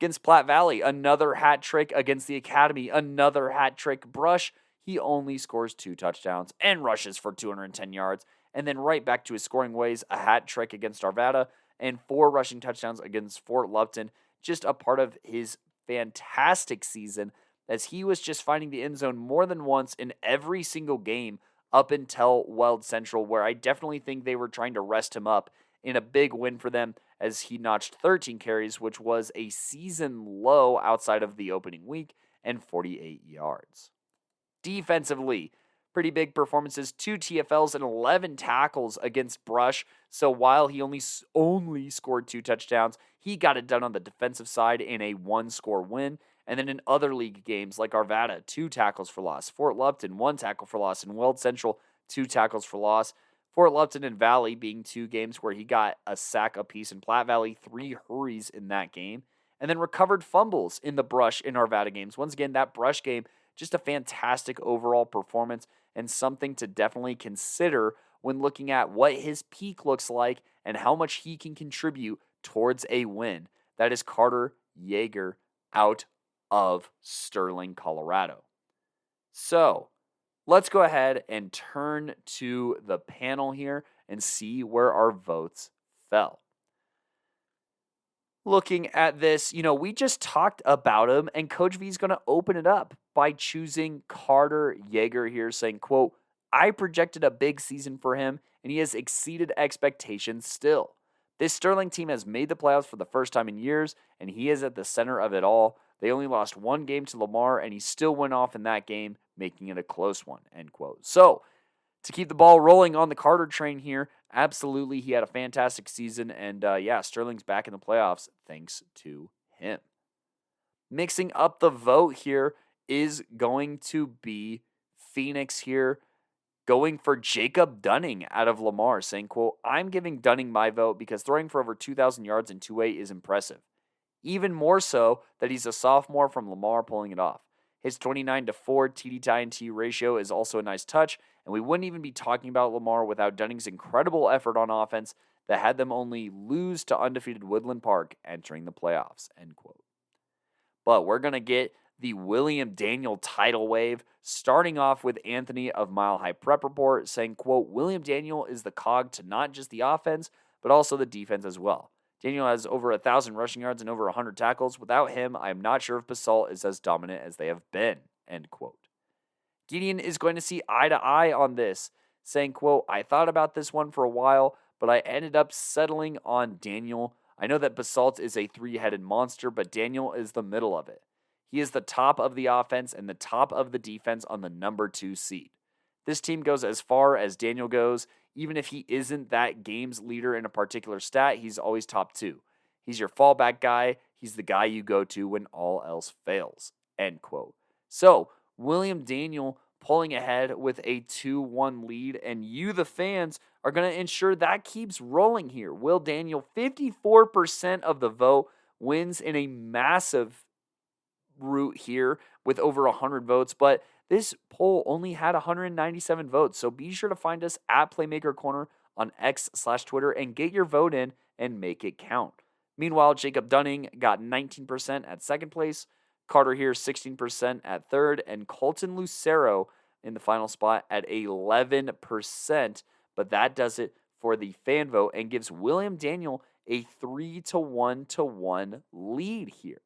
Against Platte Valley, another hat trick against the Academy, another hat trick. Brush, he only scores 2 touchdowns and rushes for 210 yards. And then right back to his scoring ways, a hat trick against Arvada and 4 rushing touchdowns against Fort Lupton. Just a part of his fantastic season as he was just finding the end zone more than once in every single game up until Weld Central, where I definitely think they were trying to rest him up in a big win for them as he notched 13 carries, which was a season low outside of the opening week, and 48 yards. Defensively, pretty big performances, 2 TFLs and 11 tackles against Brush. So while he only scored 2 touchdowns, he got it done on the defensive side in a 1-score win. And then in other league games like Arvada, 2 tackles for loss. Fort Lupton, 1 tackle for loss. And Weld Central, 2 tackles for loss. Fort Lupton and Valley being 2 games where he got a sack apiece. In Platte Valley, 3 hurries in that game. And then recovered fumbles in the Brush in Arvada games. Once again, that Brush game, just a fantastic overall performance and something to definitely consider when looking at what his peak looks like and how much he can contribute towards a win. That is Carter Yeager out of Sterling, Colorado. So let's go ahead and turn to the panel here and see where our votes fell. Looking at this, we just talked about him, and Coach V is going to open it up by choosing Carter Yeager here, saying, quote, I projected a big season for him, and he has exceeded expectations still. This Sterling team has made the playoffs for the first time in years, and he is at the center of it all. They only lost 1 game to Lamar, and he still went off in that game, making it a close one, end quote. So, to keep the ball rolling on the Carter train here, absolutely, he had a fantastic season, and Sterling's back in the playoffs thanks to him. Mixing up the vote here is going to be Phoenix here, going for Jacob Dunning out of Lamar, saying, quote, I'm giving Dunning my vote because throwing for over 2,000 yards in 2A is impressive. Even more so that he's a sophomore from Lamar pulling it off. His 29-4 TD to INT ratio is also a nice touch, and we wouldn't even be talking about Lamar without Dunning's incredible effort on offense that had them only lose to undefeated Woodland Park entering the playoffs, end quote. But we're going to get the William Daniel tidal wave, starting off with Anthony of Mile High Prep Report, saying, quote, William Daniel is the cog to not just the offense, but also the defense as well. Daniel has over 1,000 rushing yards and over 100 tackles. Without him, I am not sure if Basalt is as dominant as they have been, end quote. Gideon is going to see eye to eye on this, saying, quote, I thought about this one for a while, but I ended up settling on Daniel. I know that Basalt is a three-headed monster, but Daniel is the middle of it. He is the top of the offense and the top of the defense on the number 2 seed. This team goes as far as Daniel goes. Even if he isn't that game's leader in a particular stat, he's always top 2. He's your fallback guy. He's the guy you go to when all else fails. End quote. So, William Daniel pulling ahead with a 2-1 lead, and you, the fans, are going to ensure that keeps rolling here. Will Daniel, 54% of the vote, wins in a massive route here with over 100 votes, but this poll only had 197 votes, so be sure to find us at Playmaker Corner on X/Twitter and get your vote in and make it count. Meanwhile, Jacob Dunning got 19% at second place, Carter here 16% at third, and Colton Lucero in the final spot at 11%. But that does it for the fan vote and gives William Daniel a 3-1 lead here.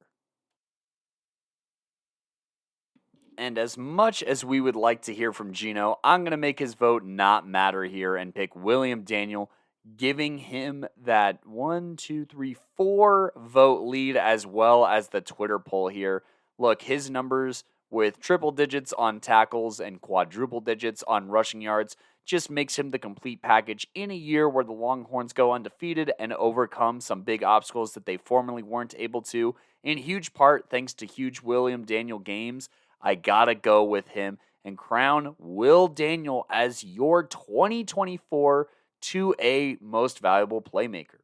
And as much as we would like to hear from Gino, I'm going to make his vote not matter here and pick William Daniel, giving him that 4 vote lead as well as the Twitter poll here. Look, his numbers with triple digits on tackles and quadruple digits on rushing yards just makes him the complete package in a year where the Longhorns go undefeated and overcome some big obstacles that they formerly weren't able to, in huge part thanks to huge William Daniel games. I gotta go with him and crown Will Daniel as your 2024 2A Most Valuable Playmaker.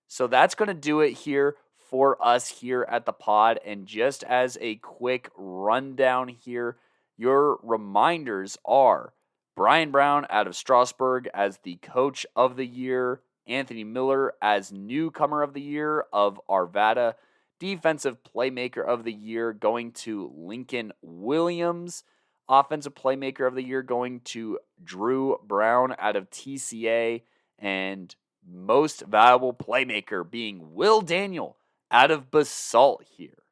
So that's going to do it here for us here at the pod. And just as a quick rundown here, your reminders are Brian Brown out of Strasburg as the Coach of the Year, Anthony Miller as Newcomer of the Year of Arvada, Defensive Playmaker of the Year going to Lincoln Williams, Offensive Playmaker of the Year going to Drew Brown out of TCA, and Most Valuable Playmaker being Will Daniel out of Basalt here.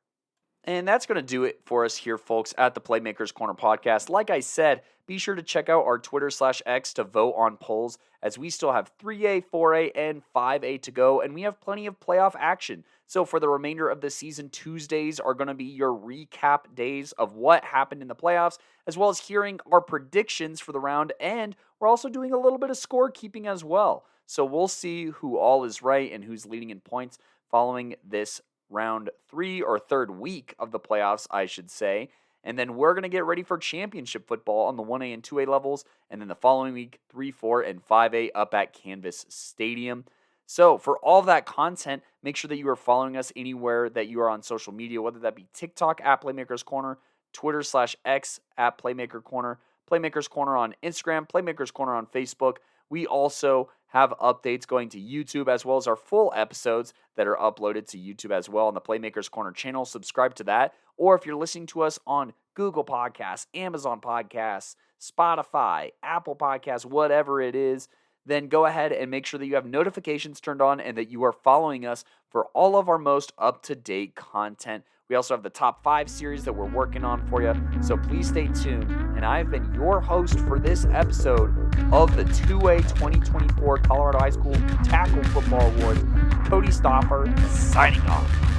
And that's going to do it for us here, folks, at the Playmakers Corner podcast. Like I said, be sure to check out our Twitter/X to vote on polls, as we still have 3A, 4A, and 5A to go, and we have plenty of playoff action. So for the remainder of the season, Tuesdays are going to be your recap days of what happened in the playoffs, as well as hearing our predictions for the round, and we're also doing a little bit of scorekeeping as well. So we'll see who all is right and who's leading in points following this round 3 or third week of the playoffs, I should say. And then we're going to get ready for championship football on the 1A and 2A levels, and then the following week, 3, 4, and 5A up at Canvas Stadium. So for all of that content, make sure that you are following us anywhere that you are on social media, whether that be TikTok at Playmakers Corner, Twitter/X at Playmaker Corner, Playmakers Corner on Instagram, Playmakers Corner on Facebook. We also have updates going to YouTube, as well as our full episodes that are uploaded to YouTube as well on the Playmakers Corner channel. Subscribe to that. Or if you're listening to us on Google Podcasts, Amazon Podcasts, Spotify, Apple Podcasts, whatever it is, then go ahead and make sure that you have notifications turned on and that you are following us for all of our most up-to-date content. We also have the top 5 series that we're working on for you, so please stay tuned. And I've been your host for this episode of the 2A 2024 Colorado High School Tackle Football Awards, Cody Stoffer, signing off.